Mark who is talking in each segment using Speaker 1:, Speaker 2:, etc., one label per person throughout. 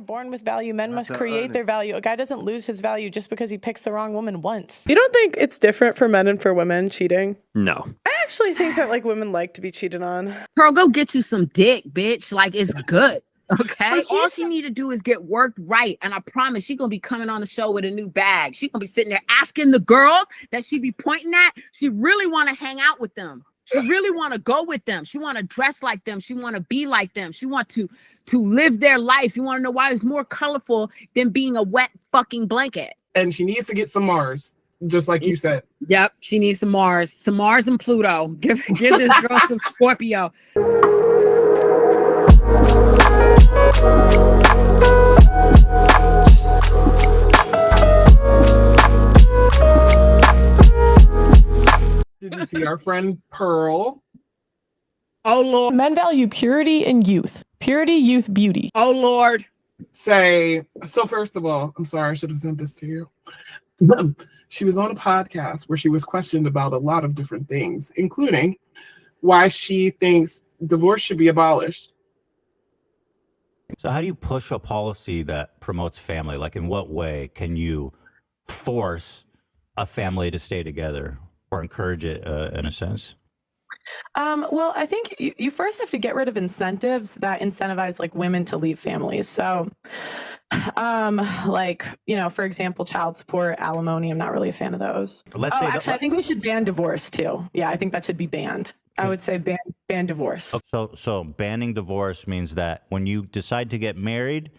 Speaker 1: born with value. Men must create their value. A guy doesn't lose his value just because he picks the wrong woman once.
Speaker 2: You don't think it's different for men and for women cheating?
Speaker 3: No.
Speaker 2: I actually think that like women like to be cheated on.
Speaker 4: Girl, go get you some dick, bitch. Like, it's good. Okay, all she need to do is get worked right, and I promise she's gonna be coming on the show with a new bag. She's gonna be sitting there asking the girls that she be pointing at. She really want to hang out with them. She really want to go with them. She want to dress like them. She want to be like them. She want to live their life. You want to know why it's more colorful than being a wet fucking blanket?
Speaker 5: And she needs to get some Mars, just like you said.
Speaker 4: Yep, she needs some Mars and Pluto. Give this girl some Scorpio.
Speaker 5: Did you see our friend Pearl?
Speaker 4: Oh, Lord.
Speaker 1: Men value purity and youth. Purity, youth, beauty.
Speaker 4: Oh, Lord.
Speaker 5: So first of all, I'm sorry, I should have sent this to you. She was on a podcast where she was questioned about a lot of different things, including why she thinks divorce should be abolished.
Speaker 6: So how do you push a policy that promotes family? Like, in what way can you force a family to stay together or encourage it in a sense?
Speaker 1: Well, I think you first have to get rid of incentives that incentivize like women to leave families. So, like, you know, for example, child support, alimony. I'm not really a fan of those. I think we should ban divorce too. Yeah, I think that should be banned. I would say ban divorce.
Speaker 6: So banning divorce means that when you decide to get married,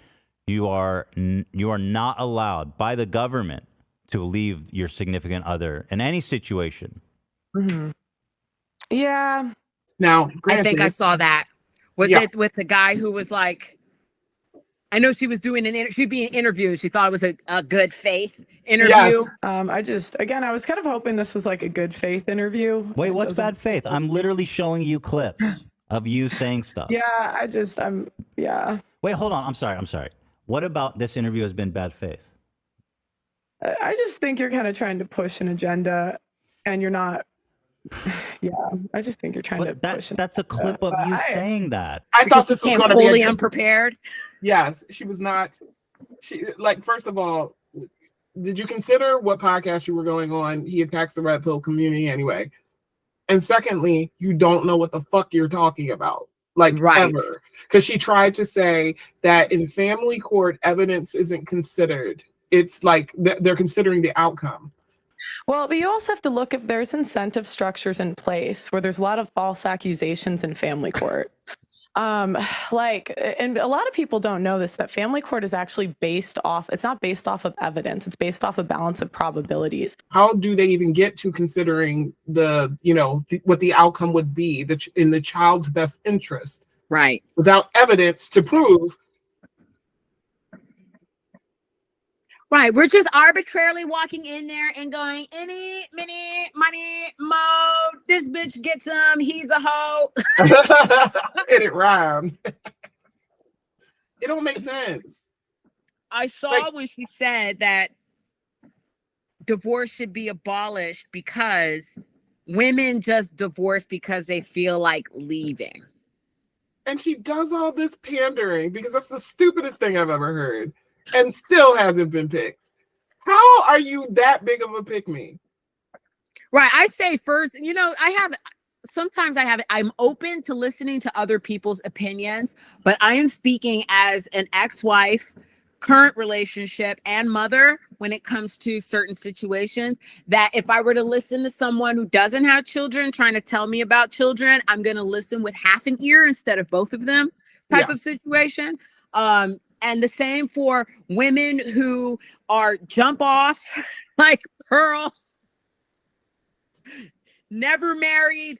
Speaker 6: you are not allowed by the government to leave your significant other in any situation.
Speaker 1: Mm-hmm. Yeah.
Speaker 5: Now,
Speaker 4: I think I saw that. Was it with the guy who was like, I know she was doing she'd be interviewed. She thought it was a good faith interview.
Speaker 1: Yes. I was kind of hoping this was like a good faith interview.
Speaker 6: Wait, what's bad faith? I'm literally showing you clips of you saying stuff.
Speaker 1: Yeah, yeah.
Speaker 6: Wait, hold on. I'm sorry. What about this interview has been bad faith?
Speaker 1: I just think you're kind of trying to push an agenda and you're not. Yeah, I just think you're trying to push.
Speaker 6: That's a clip of you saying that.
Speaker 5: I thought this was going to be
Speaker 4: fully unprepared.
Speaker 5: Yes, she was not. First of all, did you consider what podcast you were going on? He attacks the red pill community anyway. And secondly, you don't know what the fuck you're talking about. Ever. Because she tried to say that in family court, evidence isn't considered. It's like they're considering the outcome.
Speaker 1: Well, but you also have to look if there's incentive structures in place where there's a lot of false accusations in family court. And a lot of people don't know this, that family court is actually it's not based off of evidence. It's based off a balance of probabilities.
Speaker 5: How do they even get to considering what the outcome would be in the child's best interest?
Speaker 4: Right.
Speaker 5: Without evidence to prove.
Speaker 4: Right. We're just arbitrarily walking in there and going, any, mini, money, mo, this bitch gets him, he's a hoe.
Speaker 5: And it rhymed. It don't make sense.
Speaker 4: I saw when she said that divorce should be abolished because women just divorce because they feel like leaving.
Speaker 5: And she does all this pandering because that's the stupidest thing I've ever heard. And still hasn't been picked. How are you that big of a pick-me?
Speaker 4: Right. I say first, I'm open to listening to other people's opinions, but I am speaking as an ex-wife, current relationship, and mother when it comes to certain situations, that if I were to listen to someone who doesn't have children trying to tell me about children, I'm going to listen with half an ear instead of both of them type of situation. And the same for women who are jump offs like Pearl, never married,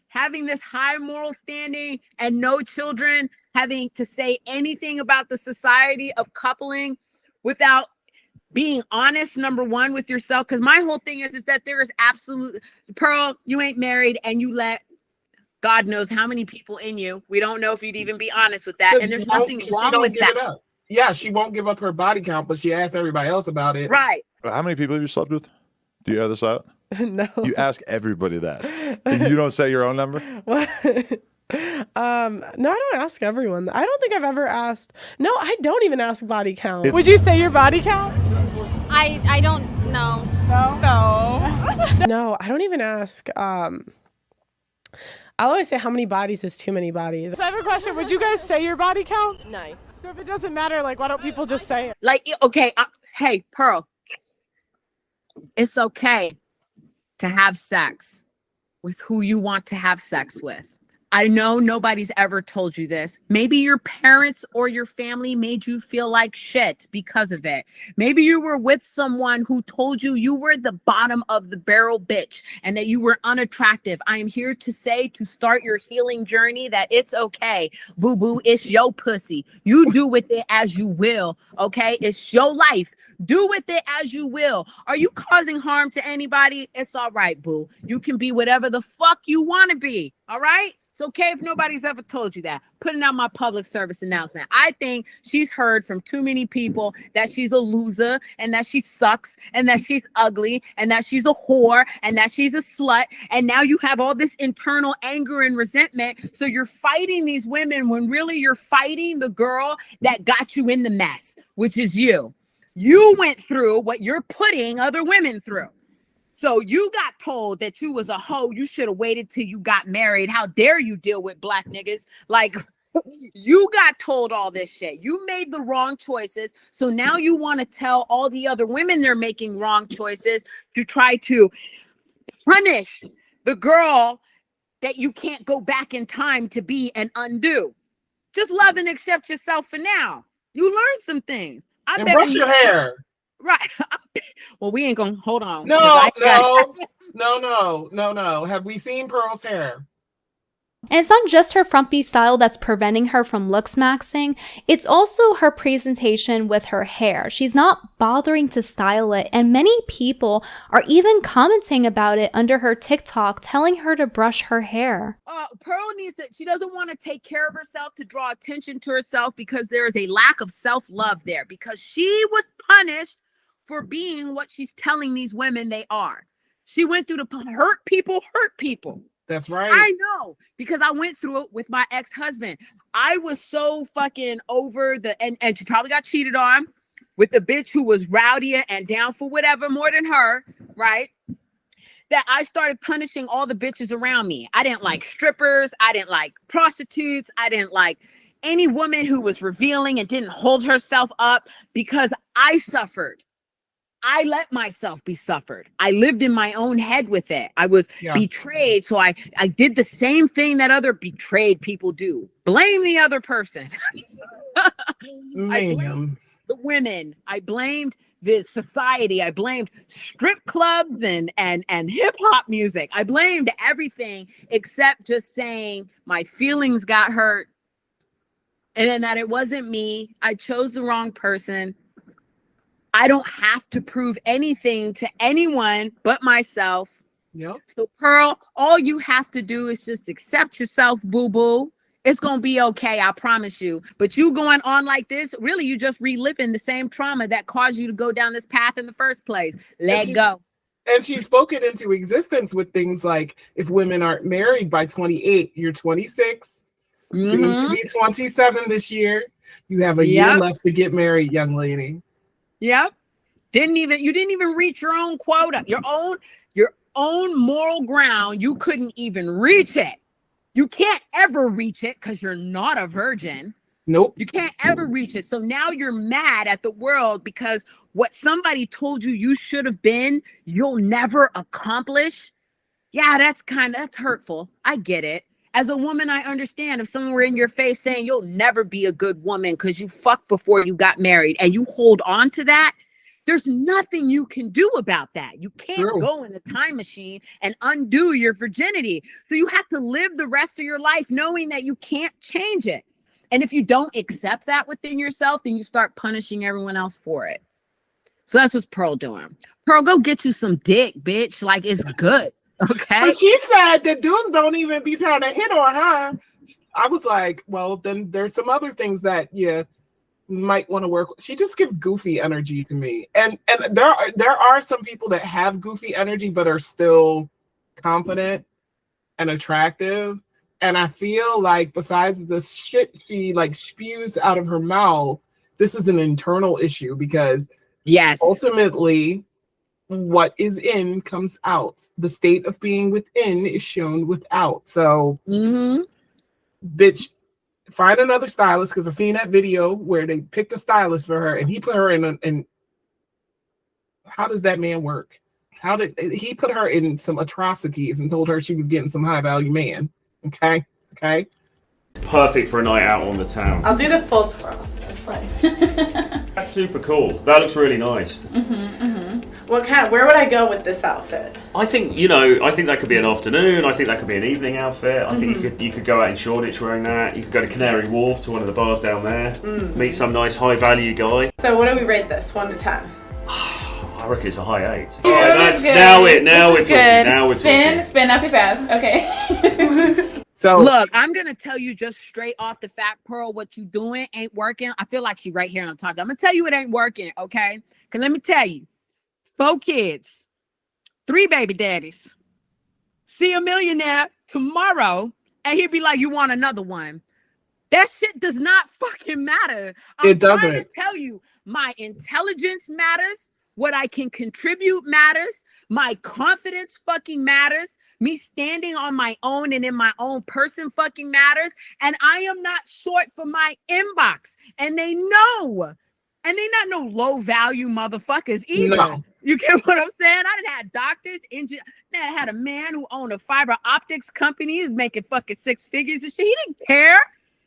Speaker 4: having this high moral standing and no children, having to say anything about the society of coupling without being honest, number one, with yourself. Because my whole thing is that there is Pearl, you ain't married and you let God knows how many people in you. We don't know if you'd even be honest with that. And there's nothing wrong with that.
Speaker 5: Yeah, she won't give up her body count, but she asked everybody else about it.
Speaker 4: Right.
Speaker 7: How many people have you slept with? Do you have this out?
Speaker 2: No.
Speaker 7: You ask everybody that. And you don't say your own number?
Speaker 2: What? No, I don't ask everyone. I don't think I've ever asked. No, I don't even ask body count.
Speaker 1: Would you say your body count?
Speaker 3: I don't know.
Speaker 1: No.
Speaker 2: No, I don't even ask. I'll always say how many bodies is too many bodies.
Speaker 1: So I have a question. Would you guys say your body count?
Speaker 3: No.
Speaker 1: So if it doesn't matter, like, why don't people just say it?
Speaker 4: Like, okay, hey, Pearl, it's okay to have sex with who you want to have sex with. I know nobody's ever told you this. Maybe your parents or your family made you feel like shit because of it. Maybe you were with someone who told you you were the bottom of the barrel bitch and that you were unattractive. I am here to say, to start your healing journey, that it's okay. Boo boo, it's your pussy. You do with it as you will. Okay, it's your life. Do with it as you will. Are you causing harm to anybody? It's all right, boo. You can be whatever the fuck you want to be. All right. It's okay if nobody's ever told you that. Putting out my public service announcement. I think she's heard from too many people that she's a loser and that she sucks and that she's ugly and that she's a whore and that she's a slut. And now you have all this internal anger and resentment. So you're fighting these women when really you're fighting the girl that got you in the mess, which is you. You went through what you're putting other women through. So you got told that you was a hoe. You should have waited till you got married. How dare you deal with black niggas? Like, you got told all this shit. You made the wrong choices. So now you want to tell all the other women they're making wrong choices to try to punish the girl that you can't go back in time to be and undo. Just love and accept yourself for now. You learned some things.
Speaker 5: And brush your hair.
Speaker 4: Right. Well, we ain't gonna hold on.
Speaker 5: No. Have we seen Pearl's hair?
Speaker 8: And it's not just her frumpy style that's preventing her from looks maxing, it's also her presentation with her hair. She's not bothering to style it, and many people are even commenting about it under her TikTok, telling her to brush her hair.
Speaker 4: Pearl needs it. She doesn't want to take care of herself to draw attention to herself because there is a lack of self-love there, because she was punished for being what she's telling these women they are. She went through the hurt people.
Speaker 5: That's right.
Speaker 4: I know, because I went through it with my ex-husband. I was so fucking over and she probably got cheated on with the bitch who was rowdier and down for whatever more than her, right? That I started punishing all the bitches around me. I didn't like strippers. I didn't like prostitutes. I didn't like any woman who was revealing and didn't hold herself up, because I suffered. I let myself be suffered. I lived in my own head with it. I was betrayed. So I did the same thing that other betrayed people do. Blame the other person. I blamed the women. I blamed the society. I blamed strip clubs and hip hop music. I blamed everything except just saying my feelings got hurt. And then that it wasn't me. I chose the wrong person. I don't have to prove anything to anyone but myself.
Speaker 5: Yep.
Speaker 4: So Pearl, all you have to do is just accept yourself, boo-boo. It's going to be okay, I promise you. But you going on like this, really, you just reliving the same trauma that caused you to go down this path in the first place. Let go.
Speaker 5: And she's spoken into existence with things like, if women aren't married by 28, you're 26, soon to be 27 this year. You have a year left to get married, young lady.
Speaker 4: Yep. You didn't even reach your own quota, your own moral ground. You couldn't even reach it. You can't ever reach it because you're not a virgin.
Speaker 5: Nope.
Speaker 4: You can't ever reach it. So now you're mad at the world because what somebody told you should have been, you'll never accomplish. Yeah, that's hurtful. I get it. As a woman, I understand if someone were in your face saying you'll never be a good woman because you fucked before you got married and you hold on to that, there's nothing you can do about that. You can't go in a time machine and undo your virginity. So you have to live the rest of your life knowing that you can't change it. And if you don't accept that within yourself, then you start punishing everyone else for it. So that's what's Pearl doing. Pearl, go get you some dick, bitch. Like, it's good. Okay.
Speaker 5: But she said that dudes don't even be trying to hit on her. I was like, well, then there's some other things that you might want to work with. She just gives goofy energy to me. And there are some people that have goofy energy but are still confident and attractive. And I feel like besides the shit she like spews out of her mouth, this is an internal issue because
Speaker 4: Yes.
Speaker 5: ultimately what is in comes out. The state of being within is shown without. So bitch, find another stylist, because I've seen that video where they picked a stylist for her and he put her in how does that man work? How did he put her in some atrocities and told her she was getting some high value man? Okay.
Speaker 9: Perfect for a night out on the town.
Speaker 2: I'll do the full twirl.
Speaker 9: That's super cool. That looks really nice.
Speaker 2: Where would I go with this outfit?
Speaker 9: I think, I think that could be an afternoon. I think that could be an evening outfit. I think you could go out in Shoreditch wearing that. You could go to Canary Wharf to one of the bars down there. Meet some nice high value guy.
Speaker 2: So what do we rate this? 1 to 10?
Speaker 9: I reckon it's a high 8. All right, that's now we're talking.
Speaker 10: Spin not too fast. Okay.
Speaker 5: So
Speaker 4: look, I'm gonna tell you just straight off the fact, Pearl, what you doing ain't working. I feel like she right here and I'm talking. I'm gonna tell you it ain't working, okay? Cause let me tell you, 4 kids, 3 baby daddies, see a millionaire tomorrow, and he'd be like, "You want another one?" That shit does not fucking matter. I'm trying to tell you, my intelligence matters. What I can contribute matters. My confidence fucking matters. Me standing on my own and in my own person fucking matters. And I am not short for my inbox. And they know. And they not no low value motherfuckers either. No. You get what I'm saying? I done had doctors, engineers. Man, I had a man who owned a fiber optics company. He was making fucking 6 figures and shit. He didn't care.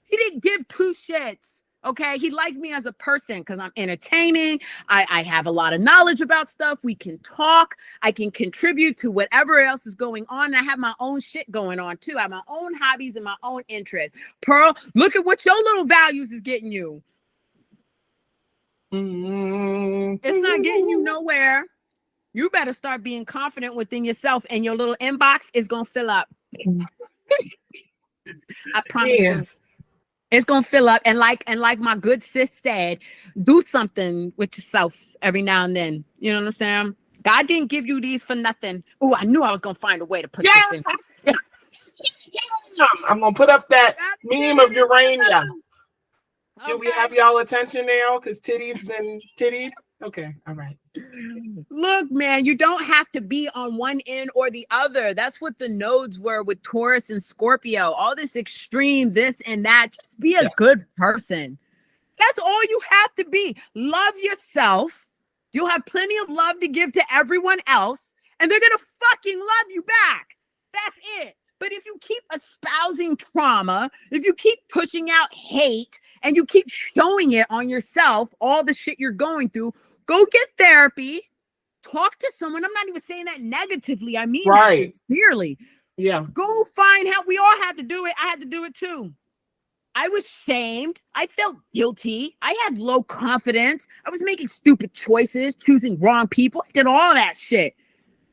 Speaker 4: He didn't give 2 shits. Okay, he liked me as a person because I'm entertaining. I have a lot of knowledge about stuff. We can talk. I can contribute to whatever else is going on. And I have my own shit going on too. I have my own hobbies and my own interests. Pearl, look at what your little values is getting you. It's not getting you nowhere. You better start being confident within yourself, and your little inbox is gonna fill up. I promise you. It's gonna fill up, and like my good sis said, do something with yourself every now and then. You know what I'm saying? God didn't give you these for nothing. Oh, I knew I was gonna find a way to put this in.
Speaker 5: I'm gonna put up that meme of Urania. Do we have y'all attention now? Because titty's been tittied. Okay, all right.
Speaker 4: Look, man, you don't have to be on one end or the other. That's what the nodes were with Taurus and Scorpio. All this extreme, this and that. Just be a good person. That's all you have to be. Love yourself. You'll have plenty of love to give to everyone else, and they're gonna fucking love you back. That's it. But if you keep espousing trauma, if you keep pushing out hate, and you keep showing it on yourself, all the shit you're going through, go get therapy. Talk to someone. I'm not even saying that negatively. I mean that sincerely.
Speaker 5: Yeah.
Speaker 4: Go find help. We all had to do it. I had to do it too. I was shamed. I felt guilty. I had low confidence. I was making stupid choices, choosing wrong people. I did all that shit.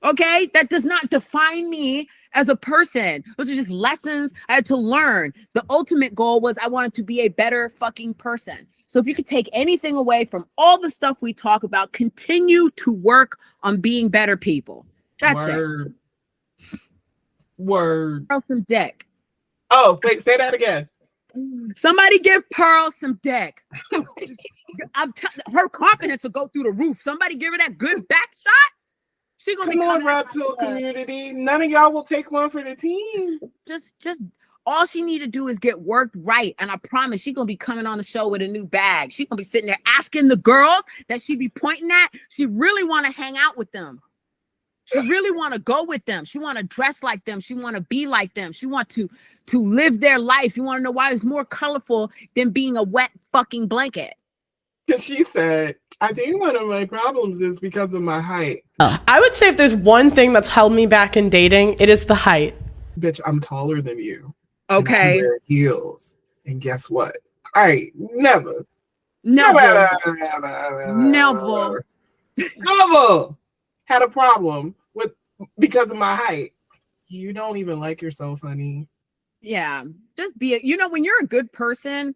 Speaker 4: Okay? That does not define me as a person. Those are just lessons I had to learn. The ultimate goal was I wanted to be a better fucking person. So if you could take anything away from all the stuff we talk about, continue to work on being better people. That's it.
Speaker 5: Word.
Speaker 4: Pearl some dick.
Speaker 5: Oh, wait, say that again.
Speaker 4: Somebody give Pearl some dick. Her confidence will go through the roof. Somebody give her that good back shot. She gonna
Speaker 5: Come on, Red Pill community. None of y'all will take one for the team.
Speaker 4: Just all she need to do is get worked right. And I promise she's gonna be coming on the show with a new bag. She's gonna be sitting there asking the girls that she be pointing at. She really want to hang out with them. She really want to go with them. She want to dress like them. She want to be like them. She want to live their life. You want to know why it's more colorful than being a wet fucking blanket?
Speaker 5: Because she said, I think one of my problems is because of my height.
Speaker 2: I would say if there's one thing that's held me back in dating, it is the height.
Speaker 5: Bitch, I'm taller than you.
Speaker 4: Okay.
Speaker 5: I wear heels. And guess what? I never had a problem with because of my height. You don't even like yourself, honey.
Speaker 4: Yeah. Just be when you're a good person,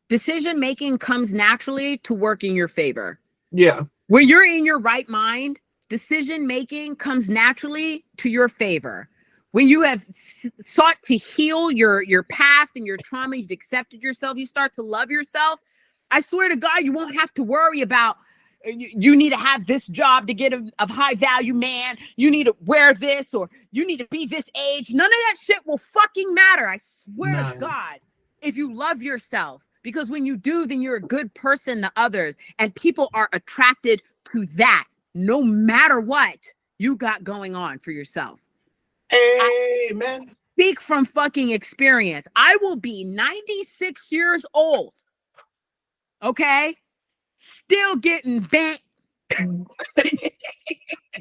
Speaker 4: decision making comes naturally to work in your favor.
Speaker 5: Yeah.
Speaker 4: When you're in your right mind, decision making comes naturally to your favor. when you have sought to heal your past and your trauma, you've accepted yourself, you start to love yourself. I swear to God, you won't have to worry about you need to have this job to get a high value man. You need to wear this, or you need to be this age. None of that shit will fucking matter. I swear to God, if you love yourself, because when you do, then you're a good person to others, and people are attracted to that no matter what you got going on for yourself.
Speaker 5: Amen.
Speaker 4: Speak from fucking experience. I will be 96 years old. Okay? Still getting bent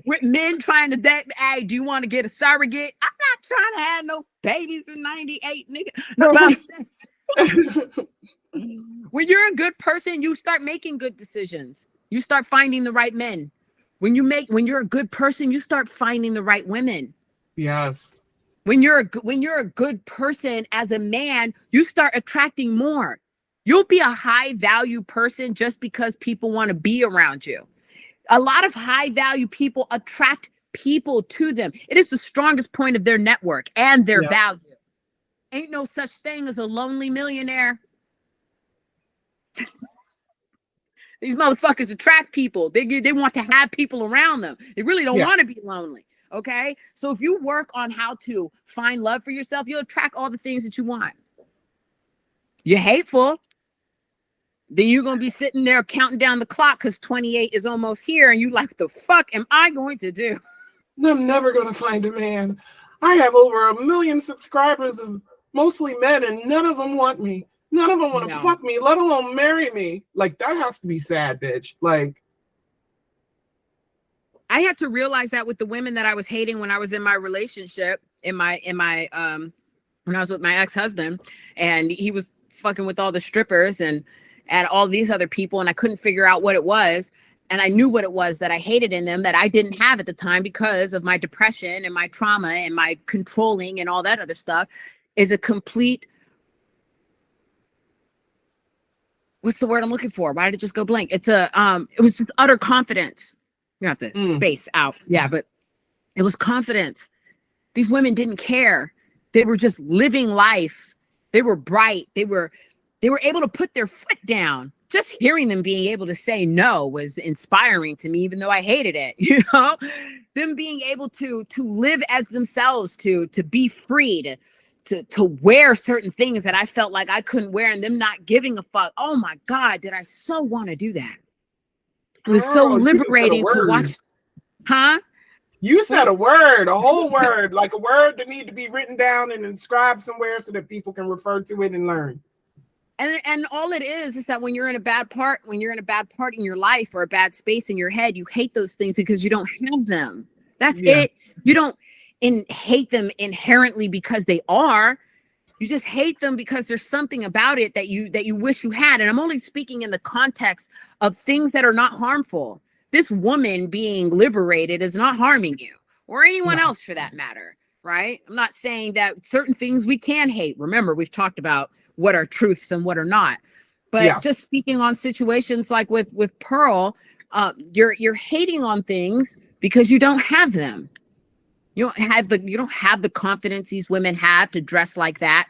Speaker 4: with men trying to date. Hey, do you want to get a surrogate? I'm not trying to have no babies in 98, nigga. No, but I'm saying, when you're a good person, you start making good decisions. You start finding the right men. When you're a good person, you start finding the right women.
Speaker 5: Yes.
Speaker 4: When you're a good person as a man, you start attracting more. You'll be a high value person just because people want to be around you. A lot of high value people attract people to them. It is the strongest point of their network and their value. Ain't no such thing as a lonely millionaire. These motherfuckers attract people. They want to have people around them. They really don't want to be lonely. Okay. So if you work on how to find love for yourself, you'll attract all the things that you want. You're hateful, then you're going to be sitting there counting down the clock because 28 is almost here. And you like, the fuck am I going to do?
Speaker 5: I'm never going to find a man. I have over 1 million subscribers of mostly men, and none of them want me. None of them want to fuck me, let alone marry me. Like, that has to be sad, bitch. Like,
Speaker 4: I had to realize that with the women that I was hating when I was in my relationship, when I was with my ex-husband, and he was fucking with all the strippers and all these other people, and I couldn't figure out what it was. And I knew what it was that I hated in them that I didn't have at the time because of my depression and my trauma and my controlling and all that other stuff, is a complete, what's the word I'm looking for? Why did it just go blank? It was just utter confidence. You have to space out. Yeah, but it was confidence. These women didn't care. They were just living life. They were bright. They were able to put their foot down. Just hearing them being able to say no was inspiring to me, even though I hated it. You know, them being able to live as themselves, to be free, to wear certain things that I felt like I couldn't wear, and them not giving a fuck. Oh my God, did I so want to do that? It was so liberating to watch. Huh?
Speaker 5: You said a word, a whole word, like a word that need to be written down and inscribed somewhere so that people can refer to it and learn.
Speaker 4: And all it is that when you're in a bad part in your life, or a bad space in your head, you hate those things because you don't have them. That's it. You don't hate them inherently because they are. You just hate them because there's something about it that you wish you had. And I'm only speaking in the context of things that are not harmful. This woman being liberated is not harming you or anyone else for that matter, right? I'm not saying that certain things we can hate. Remember, we've talked about what are truths and what are not. But just speaking on situations like with Pearl, you're hating on things because you don't have them. You don't have the confidence these women have to dress like that,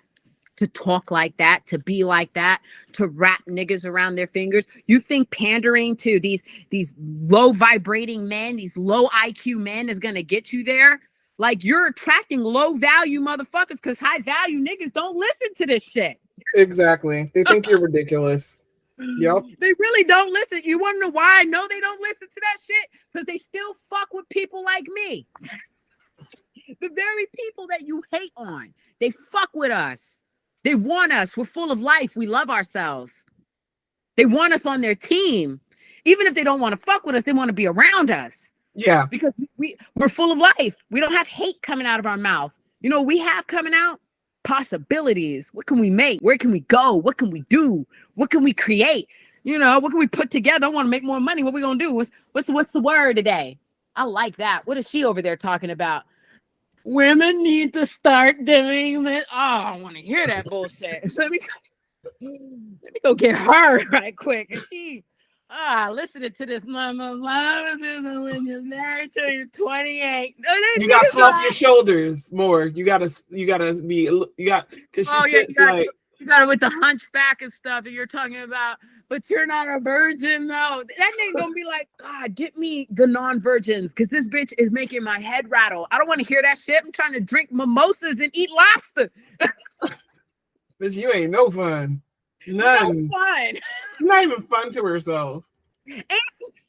Speaker 4: to talk like that, to be like that, to wrap niggas around their fingers. You think pandering to these low vibrating men, these low IQ men is gonna get you there? Like, you're attracting low value motherfuckers because high value niggas don't listen to this shit.
Speaker 5: Exactly. They think you're ridiculous. Yep.
Speaker 4: They really don't listen. You want to know why I know they don't listen to that shit? Because they still fuck with people like me. The very people that you hate on, they fuck with us. They want us. We're full of life. We love ourselves. They want us on their team. Even if they don't want to fuck with us, they want to be around us.
Speaker 5: Yeah.
Speaker 4: Because we're full of life. We don't have hate coming out of our mouth. You know, we have coming out possibilities. What can we make? Where can we go? What can we do? What can we create? You know, what can we put together? I want to make more money. What we gonna do? What's the word today? I like that. What is she over there talking about? Women need to start doing this. Oh, I want to hear that bullshit. Let me go get her right quick. Listening to this mama when you're married till you're 28.
Speaker 5: You got to slough your shoulders more. You got to because she sits like.
Speaker 4: You got it with the hunchback and stuff, and you're talking about, but you're not a virgin, though. That nigga gonna be like, God, get me the non-virgins, because this bitch is making my head rattle. I don't want to hear that shit. I'm trying to drink mimosas and eat lobster.
Speaker 5: Bitch, you ain't no fun. None.
Speaker 4: No fun.
Speaker 5: She's not even fun to herself.
Speaker 4: And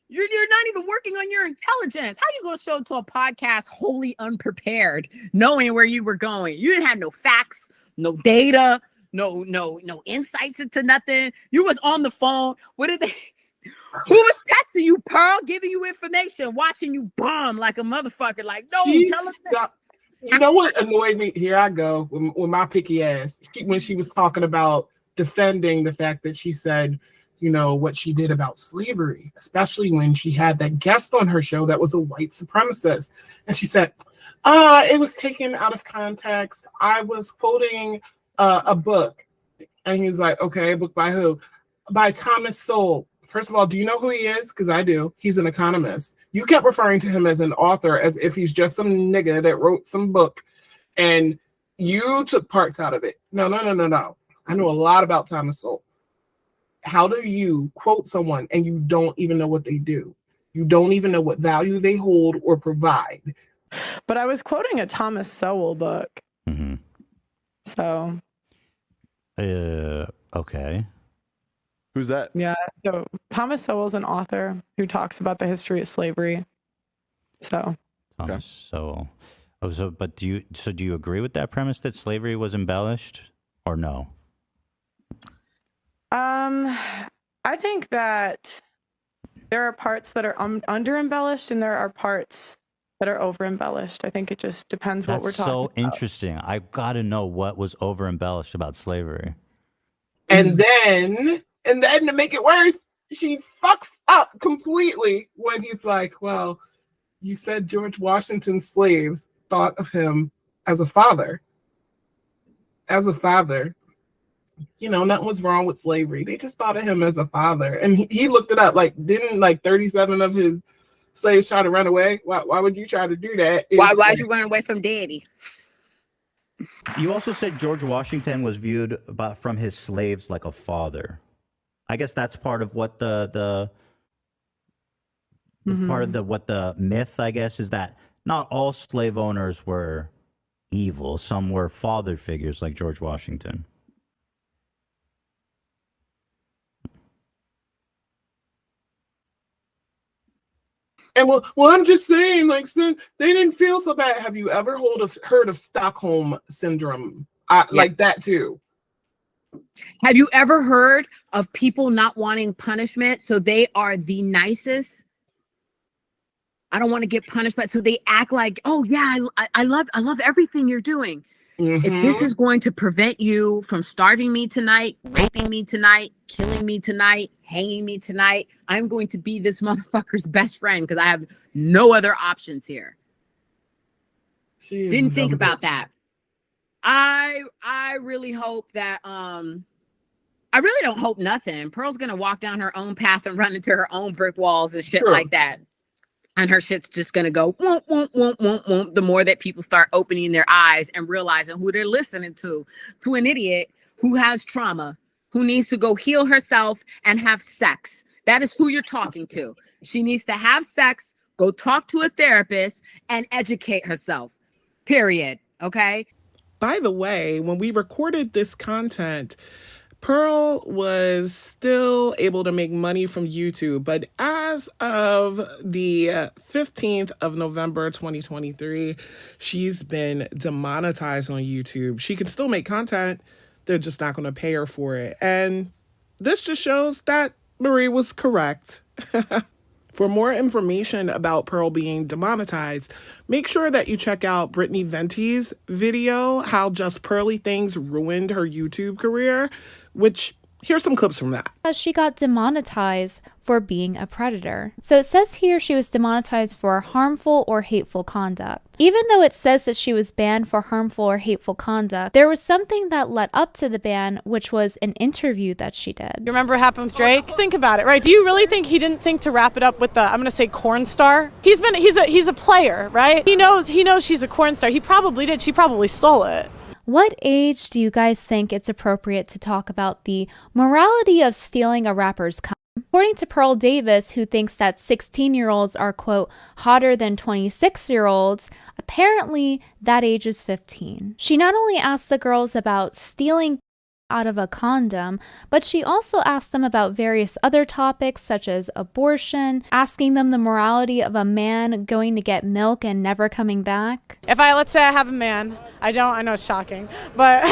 Speaker 4: you're not even working on your intelligence. How you gonna show to a podcast wholly unprepared, knowing where you were going? You didn't have no facts, no data. No insights into nothing. You was on the phone. What did they? Who was texting you, Pearl, giving you information, watching you bomb like a motherfucker? Like, no, tell us that.
Speaker 5: You know what annoyed me? Here I go with my picky ass. When she was talking about defending the fact that she said, you know, what she did about slavery, especially when she had that guest on her show that was a white supremacist, and she said, it was taken out of context. I was quoting a book. And he's like, okay, a book by who? By Thomas Sowell. First of all, do you know who he is? Because I do. He's an economist. You kept referring to him as an author as if he's just some nigga that wrote some book and you took parts out of it. No. I know a lot about Thomas Sowell. How do you quote someone and you don't even know what they do? You don't even know what value they hold or provide.
Speaker 1: But I was quoting a Thomas Sowell book.
Speaker 6: Mm-hmm.
Speaker 1: So...
Speaker 6: okay.
Speaker 7: Who's that?
Speaker 1: Yeah, so Thomas Sowell is an author who talks about the history of slavery. So
Speaker 6: Thomas Sowell. Oh, do you agree with that premise that slavery was embellished or no?
Speaker 1: I think that there are parts that are under embellished and there are parts that are over embellished. I think it just depends what we're talking about.
Speaker 6: That's so interesting. I've got to know what was over embellished about slavery.
Speaker 5: And then to make it worse, she fucks up completely when he's like, well, you said George Washington's slaves thought of him as a father. As a father. You know, nothing was wrong with slavery. They just thought of him as a father. And he looked it up. Like, didn't 37 of his slaves try to run away? Why would you try to do that?
Speaker 4: Why'd you run away from daddy?
Speaker 6: You also said George Washington was viewed from his slaves like a father. I guess that's part of what the what the myth, I guess, is that not all slave owners were evil. Some were father figures like George Washington.
Speaker 5: And well, I'm just saying, like, they didn't feel so bad. Have you ever heard of Stockholm syndrome? Like that too.
Speaker 4: Have you ever heard of people not wanting punishment, so they are the nicest? I don't want to get punishment, so they act like, oh yeah, I love everything you're doing. Mm-hmm. If this is going to prevent you from starving me tonight, raping me tonight, killing me tonight, hanging me tonight, I'm going to be this motherfucker's best friend because I have no other options here. Didn't think about that. I really hope that I really don't hope nothing. Pearl's gonna walk down her own path and run into her own brick walls and shit like that. And her shit's just gonna go whoomp, whoomp, whoomp, whoomp, whoomp, the more that people start opening their eyes and realizing who they're listening to an idiot who has trauma, who needs to go heal herself and have sex. That is who you're talking to. She needs to have sex, go talk to a therapist, and educate herself. Period. Okay?
Speaker 5: By the way, when we recorded this content, Pearl was still able to make money from YouTube, but as of the 15th of November, 2023, she's been demonetized on YouTube. She can still make content. They're just not going to pay her for it. And this just shows that Marie was correct. For more information about Pearl being demonetized, make sure that you check out Brittany Venti's video, How JustPearlyThings Ruined Her YouTube Career, which Here's some clips from that.
Speaker 8: She got demonetized for being a predator. So it says here she was demonetized for harmful or hateful conduct. Even though it says that she was banned for harmful or hateful conduct, there was something that led up to the ban, which was an interview that she did.
Speaker 2: You remember what happened with Drake? Think about it, right? Do you really think he didn't think to wrap it up with the, I'm gonna say, corn star? He's a player, right? He knows she's a corn star. He probably did. She probably stole it.
Speaker 8: What age do you guys think it's appropriate to talk about the morality of stealing a rapper's cum? According to Pearl Davis, who thinks that 16-year-olds are, quote, hotter than 26-year-olds, apparently that age is 15. She not only asked the girls about stealing out of a condom, but she also asked them about various other topics such as abortion, asking them the morality of a man going to get milk and never coming back.
Speaker 2: If let's say I have a man, I know it's shocking, but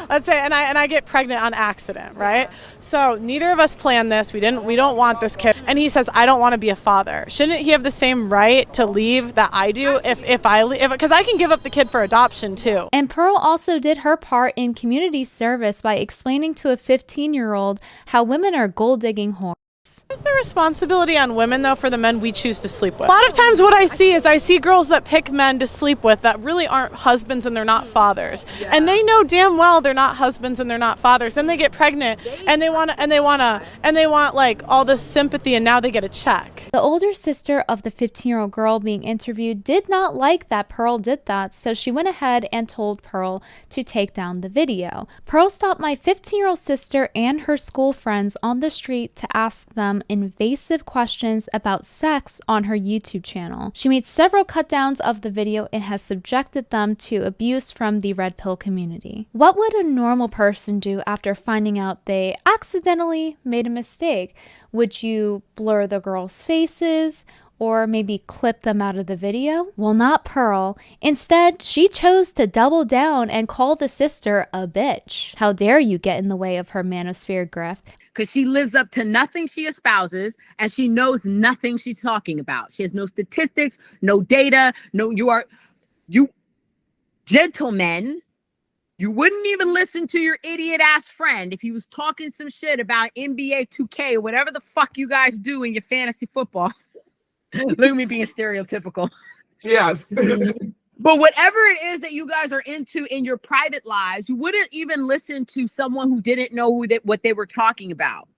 Speaker 2: let's say, and I get pregnant on accident, right? So neither of us planned this. We don't want this kid. And he says, I don't want to be a father. Shouldn't he have the same right to leave that I do if I leave? Because I can give up the kid for adoption too.
Speaker 8: And Pearl also did her part in community service by explaining to a 15-year-old how women are gold-digging whores.
Speaker 2: Is the responsibility on women, though, for the men we choose to sleep with? A lot of times what I see girls that pick men to sleep with that really aren't husbands and they're not fathers. Yeah. And they know damn well they're not husbands and they're not fathers. And they get pregnant and they want like all this sympathy, and now they get a check.
Speaker 8: The older sister of the 15-year-old girl being interviewed did not like that Pearl did that, so she went ahead and told Pearl to take down the video. Pearl stopped my 15-year-old sister and her school friends on the street to ask them invasive questions about sex on her YouTube channel. She made several cut downs of the video and has subjected them to abuse from the red pill community. What would a normal person do after finding out they accidentally made a mistake? Would you blur the girls' faces? Or maybe clip them out of the video? Well, not Pearl. Instead, she chose to double down and call the sister a bitch. How dare you get in the way of her manosphere grift?
Speaker 4: Because she lives up to nothing she espouses, and she knows nothing she's talking about. She has no statistics, no data, you gentlemen, you wouldn't even listen to your idiot ass friend if he was talking some shit about NBA 2K or whatever the fuck you guys do in your fantasy football. Look at me being stereotypical.
Speaker 5: Yes.
Speaker 4: But whatever it is that you guys are into in your private lives, you wouldn't even listen to someone who didn't know what they were talking about.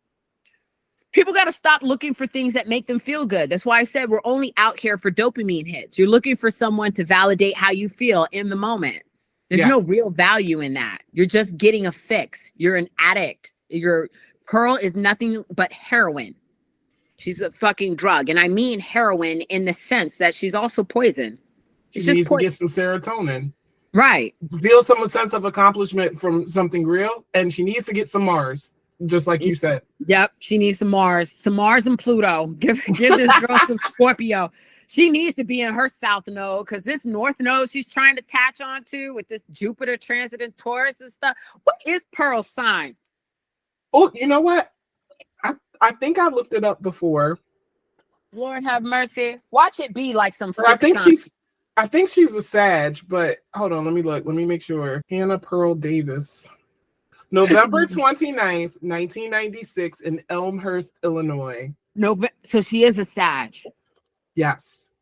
Speaker 4: People got to stop looking for things that make them feel good. That's why I said we're only out here for dopamine hits. You're looking for someone to validate how you feel in the moment. There's no real value in that. You're just getting a fix. You're an addict. Pearl is nothing but heroin. She's a fucking drug. And I mean heroin in the sense that she's also poison.
Speaker 5: She needs to get some serotonin.
Speaker 4: Right.
Speaker 5: Feel some sense of accomplishment from something real. And she needs to get some Mars, just like you said.
Speaker 4: Yep. She needs some Mars and Pluto. Give this girl some Scorpio. She needs to be in her south node, because this north node she's trying to attach onto with this Jupiter transit in Taurus and stuff. What is Pearl's sign?
Speaker 5: Oh, you know what? I think I looked it up before.
Speaker 4: Lord have mercy. Watch it be like some.
Speaker 5: I think she's a Sag, but hold on, let me look. Let me make sure. Hannah Pearl Davis. November 29th, 1996 in Elmhurst, Illinois.
Speaker 4: So she is a Sag.
Speaker 5: Yes.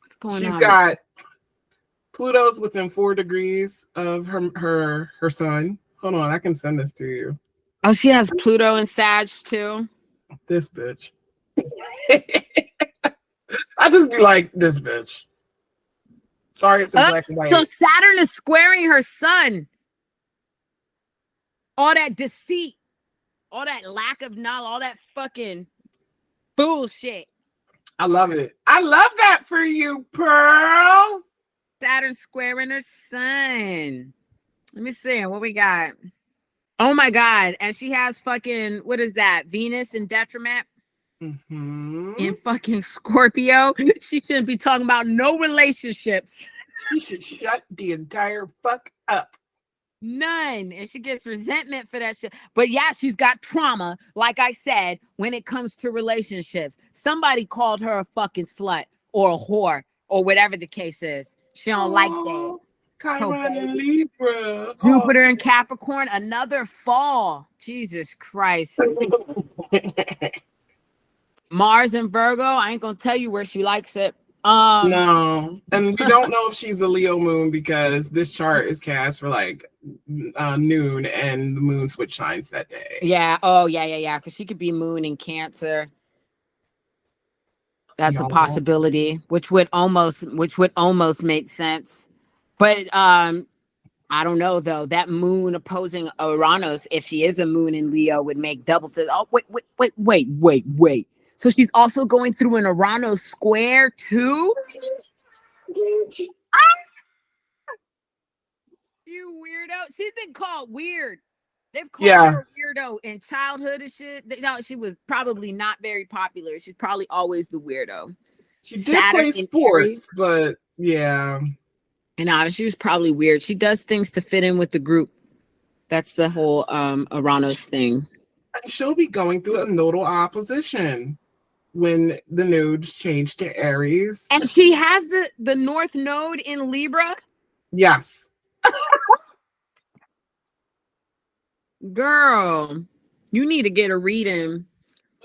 Speaker 4: What's going
Speaker 5: She's
Speaker 4: on?
Speaker 5: got Pluto's within 4 degrees of her sun. Hold on, I can send this to you.
Speaker 4: Oh, she has Pluto and Sag too.
Speaker 5: This bitch. I just be like, this bitch. Sorry, it's in black and white.
Speaker 4: So Saturn is squaring her sun. All that deceit, all that lack of knowledge, all that fucking bullshit.
Speaker 5: I love it. I love that for you, Pearl.
Speaker 4: Saturn squaring her sun. Let me see what we got. Oh my God. And she has fucking, what is that? Venus in detriment. In fucking Scorpio. She shouldn't be talking about no relationships.
Speaker 5: She should shut the entire fuck up.
Speaker 4: None. And she gets resentment for that shit. But yeah, she's got trauma, like I said, when it comes to relationships. Somebody called her a fucking slut or a whore or whatever the case is. She don't like that.
Speaker 5: Chiron and Libra.
Speaker 4: Jupiter and Capricorn, another fall. Jesus Christ. Mars and Virgo, I ain't gonna tell you where she likes it.
Speaker 5: No, and we don't know if she's a Leo moon because this chart is cast for like noon, and the moon switch signs that day.
Speaker 4: Yeah. Oh, yeah. Because she could be moon in Cancer. That's a possibility, which would almost make sense. But I don't know though. That moon opposing Uranus, if she is a moon in Leo, would make double sense. Oh, wait. So she's also going through an Uranus square too? You weirdo. She's been called weird. They've called her a weirdo in childhood and shit. No, she was probably not very popular. She's probably always the weirdo.
Speaker 5: She did play sports, but yeah.
Speaker 4: And she was probably weird. She does things to fit in with the group. That's the whole Uranus thing.
Speaker 5: And she'll be going through a nodal opposition when the nodes change to Aries.
Speaker 4: And she has the North Node in Libra?
Speaker 5: Yes.
Speaker 4: Girl, you need to get a reading.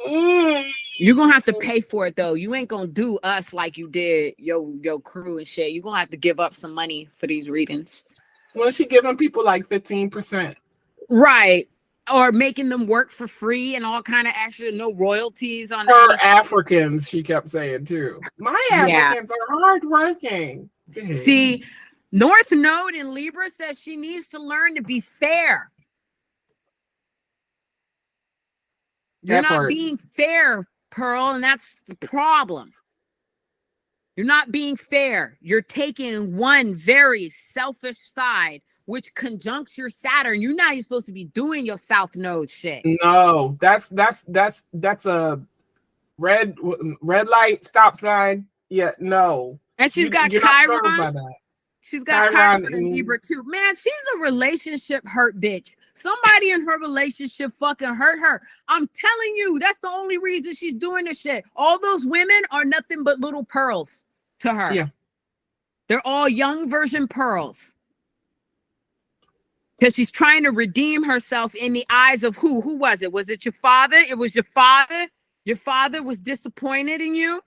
Speaker 4: You're gonna have to pay for it though. You ain't gonna do us like you did your crew and shit. You're gonna have to give up some money for these readings.
Speaker 5: Well, she giving people like 15%.
Speaker 4: Right. Or making them work for free and all kind of extra, no royalties on
Speaker 5: her Africans, she kept saying too. My Africans are hardworking.
Speaker 4: See, North Node in Libra says she needs to learn to be fair. You're not being fair, Pearl, and that's the problem. You're not being fair. You're taking one very selfish side, which conjuncts your Saturn. You're not even supposed to be doing your South Node shit.
Speaker 5: No, that's a red light, stop sign. Yeah, no.
Speaker 4: And she's got Chiron. She's got Chiron and Libra too. Man, she's a relationship hurt bitch. Somebody in her relationship fucking hurt her. I'm telling you, that's the only reason she's doing this shit. All those women are nothing but little pearls to her.
Speaker 5: Yeah.
Speaker 4: They're all young version pearls. Because she's trying to redeem herself in the eyes of who? Who was it? Was it your father? It was your father? Your father was disappointed in you?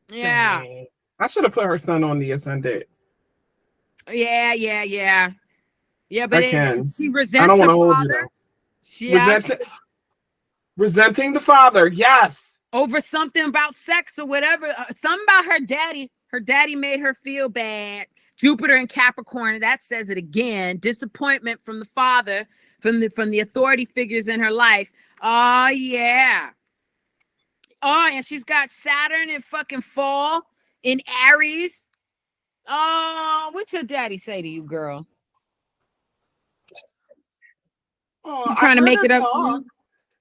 Speaker 4: Yeah.
Speaker 5: Dang. I should have put her son on the ascendant.
Speaker 4: Yeah. Yeah, but she resents
Speaker 5: I don't want to hold
Speaker 4: father.
Speaker 5: You though. Resenting the father, yes.
Speaker 4: Over something about sex or whatever. Something about her daddy. Her daddy made her feel bad. Jupiter and Capricorn, that says it again. Disappointment from the father, from the authority figures in her life. Oh, yeah. Oh, and she's got Saturn in fucking fall in Aries. Oh, what your daddy say to you, girl?
Speaker 5: Oh,
Speaker 4: you trying to make it up to you?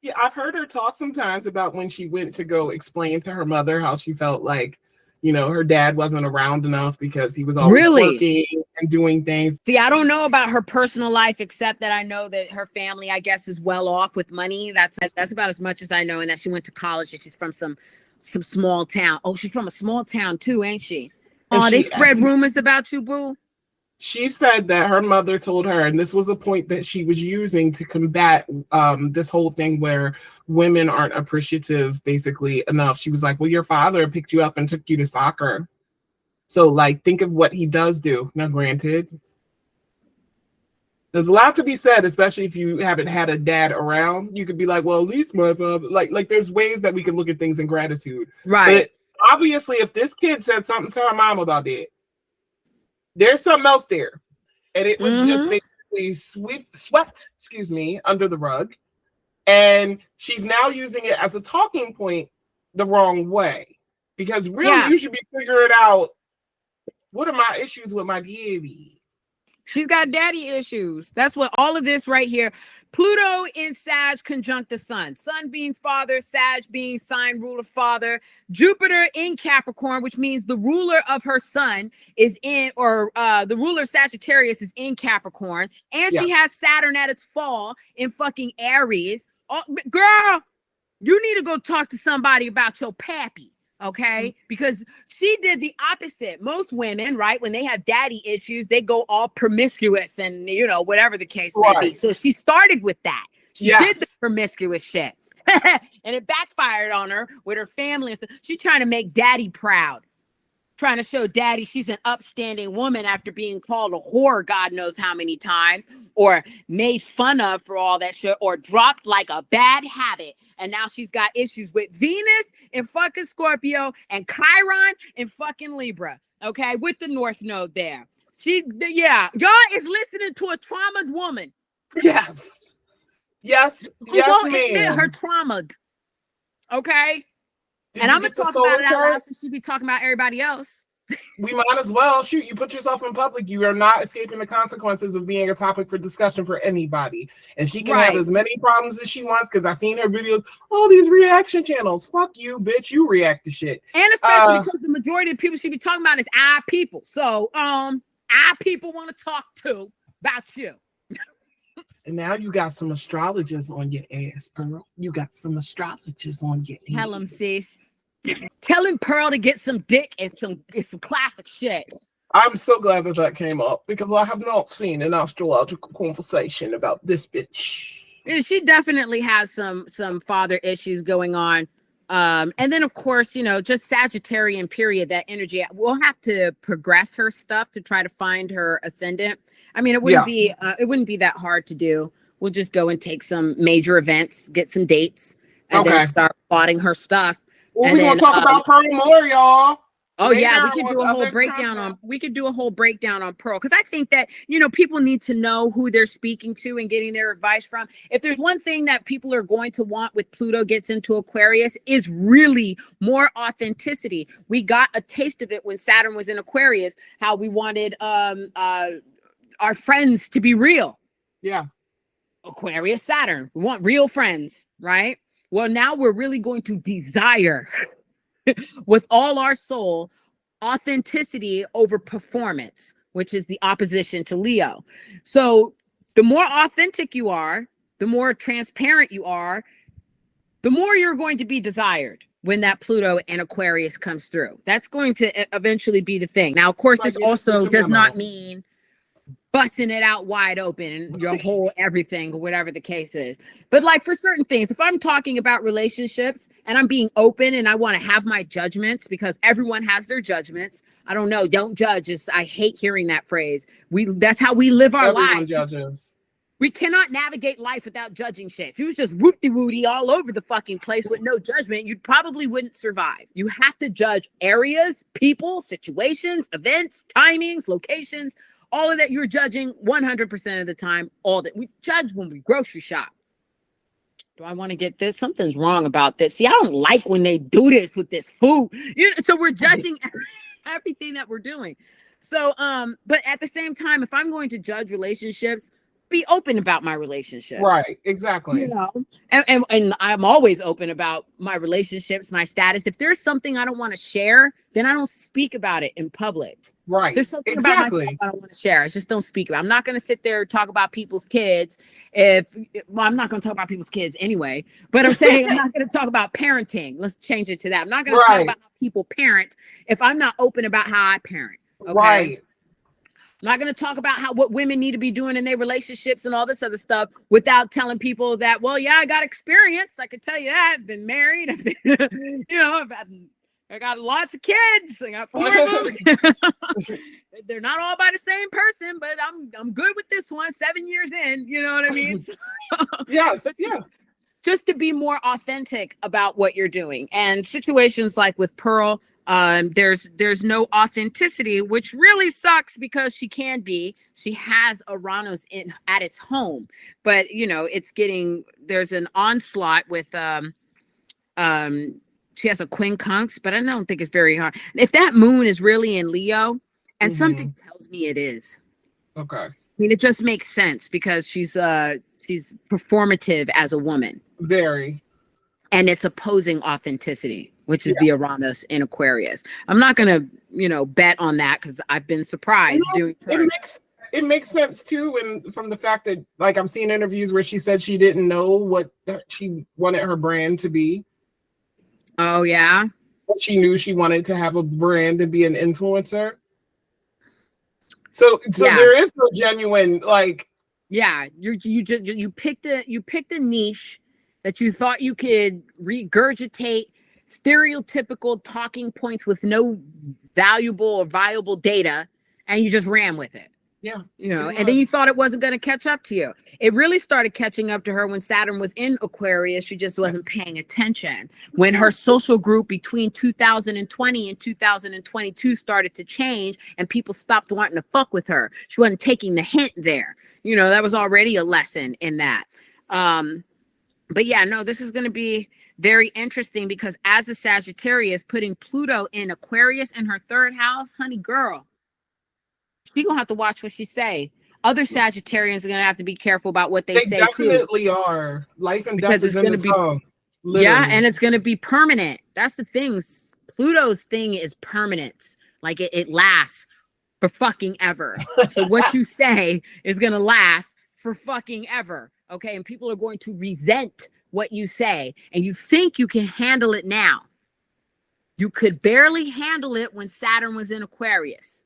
Speaker 5: Yeah, I've heard her talk sometimes about when she went to go explain to her mother how she felt like, her dad wasn't around enough because he was always working and doing things.
Speaker 4: See, I don't know about her personal life, except that I know that her family, I guess, is well off with money. That's about as much as I know. And that she went to college and she's from some small town. Oh, she's from a small town too, ain't she? Oh, they spread rumors about you, boo.
Speaker 5: She said that her mother told her, and this was a point that she was using to combat this whole thing where women aren't appreciative basically enough. She was like, well, your father picked you up and took you to soccer. So like, think of what he does do. Now, granted, there's a lot to be said, especially if you haven't had a dad around. You could be like, well, at least my father, like there's ways that we can look at things in gratitude.
Speaker 4: Right.
Speaker 5: But obviously, if this kid said something to her mom about it, there's something else there. And it was just basically swept, under the rug. And she's now using it as a talking point the wrong way. Because really, you should be figuring out, what are my issues with my daddy?
Speaker 4: She's got daddy issues. That's what all of this right here. Pluto in Sag conjunct the sun. Sun being father, Sag being sign ruler father. Jupiter in Capricorn, which means the ruler of her sun is in, or the ruler of Sagittarius is in Capricorn. And she has Saturn at its fall in fucking Aries. Oh, girl, you need to go talk to somebody about your pappy. Okay, because she did the opposite. Most women, right, when they have daddy issues, they go all promiscuous and, you know, whatever the case may be. So she started with that. She did the promiscuous shit. And it backfired on her with her family and stuff. She's trying to make daddy proud, trying to show daddy she's an upstanding woman after being called a whore God knows how many times, or made fun of for all that shit, or dropped like a bad habit. And now she's got issues with Venus in fucking Scorpio and Chiron in fucking Libra. Okay, with the North Node there. Y'all is listening to a traumatized woman.
Speaker 5: Yes,
Speaker 4: Who won't admit her traumatized. Okay. And I'm gonna talk about it out loud since she be talking about everybody else.
Speaker 5: We might as well. Shoot, you put yourself in public. You are not escaping the consequences of being a topic for discussion for anybody. And she can have as many problems as she wants, because I've seen her videos. Oh, these reaction channels. Fuck you, bitch. You react to shit.
Speaker 4: And especially because the majority of people she be talking about is I people. So I people want to talk to about you.
Speaker 5: And now you got some astrologers on your ass, Pearl. You got some astrologers on your ass.
Speaker 4: Tell them, sis. Telling Pearl to get some dick is some classic shit.
Speaker 5: I'm so glad that came up, because I have not seen an astrological conversation about this bitch.
Speaker 4: Yeah, she definitely has some father issues going on. And then of course, you know, just Sagittarian period, that energy. We'll have to progress her stuff to try to find her ascendant. I mean, it wouldn't be that hard to do. We'll just go and take some major events, get some dates, and then start plotting her stuff.
Speaker 5: Well, we're gonna talk about Pearl more, y'all.
Speaker 4: Oh yeah, we could do a whole breakdown on. We could do a whole breakdown on Pearl, because I think that, you know, people need to know who they're speaking to and getting their advice from. If there's one thing that people are going to want with Pluto gets into Aquarius, is really more authenticity. We got a taste of it when Saturn was in Aquarius. How we wanted our friends to be real.
Speaker 5: Yeah.
Speaker 4: Aquarius, Saturn. We want real friends, right? Well, now we're really going to desire with all our soul authenticity over performance, which is the opposition to Leo. So the more authentic you are, the more transparent you are, the more you're going to be desired when that Pluto and Aquarius comes through. That's going to eventually be the thing. Now, of course, this also does not mean busting it out wide open and your whole everything, or whatever the case is. But like for certain things, if I'm talking about relationships and I'm being open and I want to have my judgments, because everyone has their judgments. I don't know. Don't judge. I hate hearing that phrase. That's how we live our lives.
Speaker 5: Judges.
Speaker 4: We cannot navigate life without judging shit. If you was just whoop-de-woody all over the fucking place with no judgment, you probably wouldn't survive. You have to judge areas, people, situations, events, timings, locations. All of that you're judging 100% of the time. All that we judge when we grocery shop. Do I want to get this? Something's wrong about this. See, I don't like when they do this with this food. So we're judging everything that we're doing. So, but at the same time, if I'm going to judge relationships, be open about my relationships.
Speaker 5: Right, exactly.
Speaker 4: You know, and I'm always open about my relationships, my status. If there's something I don't want to share, then I don't speak about it in public.
Speaker 5: Right.
Speaker 4: There's something about myself I don't want to share. I just don't speak about. I'm not going to sit there and talk about people's kids. I'm not going to talk about people's kids anyway. But I'm saying I'm not going to talk about parenting. Let's change it to that. I'm not going to talk about how people parent if I'm not open about how I parent. Okay? Right. I'm not going to talk about what women need to be doing in their relationships and all this other stuff without telling people that, well, yeah, I got experience. I could tell you that. I've been married. I've been, I got lots of kids. I got 4 of them. They're not all by the same person, but I'm good with this one. 7 years in, you know what I mean?
Speaker 5: Yes, yeah.
Speaker 4: Just to be more authentic about what you're doing. And situations like with Pearl, there's no authenticity, which really sucks because she has Uranus at its home, but there's an onslaught with she has a quincunx, but I don't think it's very hard. If that moon is really in Leo, and something tells me it is.
Speaker 5: Okay.
Speaker 4: I mean, it just makes sense because she's performative as a woman.
Speaker 5: Very.
Speaker 4: And it's opposing authenticity, which is the Uranus in Aquarius. I'm not going to, bet on that because I've been surprised doing
Speaker 5: it makes sense too, from the fact that, like, I'm seeing interviews where she said she didn't know what she wanted her brand to be.
Speaker 4: Oh, yeah.
Speaker 5: she knew she wanted to have a brand and be an influencer. So
Speaker 4: Yeah.
Speaker 5: there is no genuine like.
Speaker 4: Yeah, you picked a niche that you thought you could regurgitate stereotypical talking points with no valuable or viable data, and you just ran with it.
Speaker 5: Yeah,
Speaker 4: you know, and then you thought it wasn't going to catch up to you. It really started catching up to her when Saturn was in Aquarius. She just wasn't paying attention. When her social group between 2020 and 2022 started to change and people stopped wanting to fuck with her, she wasn't taking the hint there. You know, that was already a lesson in that. But yeah, no, this is going to be very interesting because as a Sagittarius, putting Pluto in Aquarius in her third house, honey girl, she gonna have to watch what she say. Other Sagittarians are gonna have to be careful about what they say too. They
Speaker 5: definitely are. Life and death is in the tongue.
Speaker 4: Yeah, and it's gonna be permanent. That's the thing. Pluto's thing is permanence. Like it lasts for fucking ever. So what you say is gonna last for fucking ever. Okay, and people are going to resent what you say, and you think you can handle it now. You could barely handle it when Saturn was in Aquarius.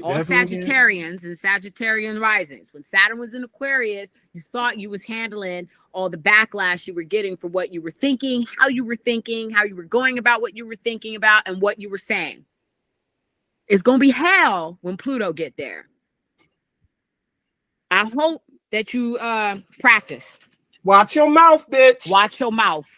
Speaker 4: All Sagittarians and Sagittarian risings. When Saturn was in Aquarius, you thought you was handling all the backlash you were getting for what you were thinking, how you were going about what you were thinking about, and what you were saying. It's going to be hell when Pluto get there. I hope that you practiced.
Speaker 5: Watch your mouth, bitch.
Speaker 4: Watch your mouth.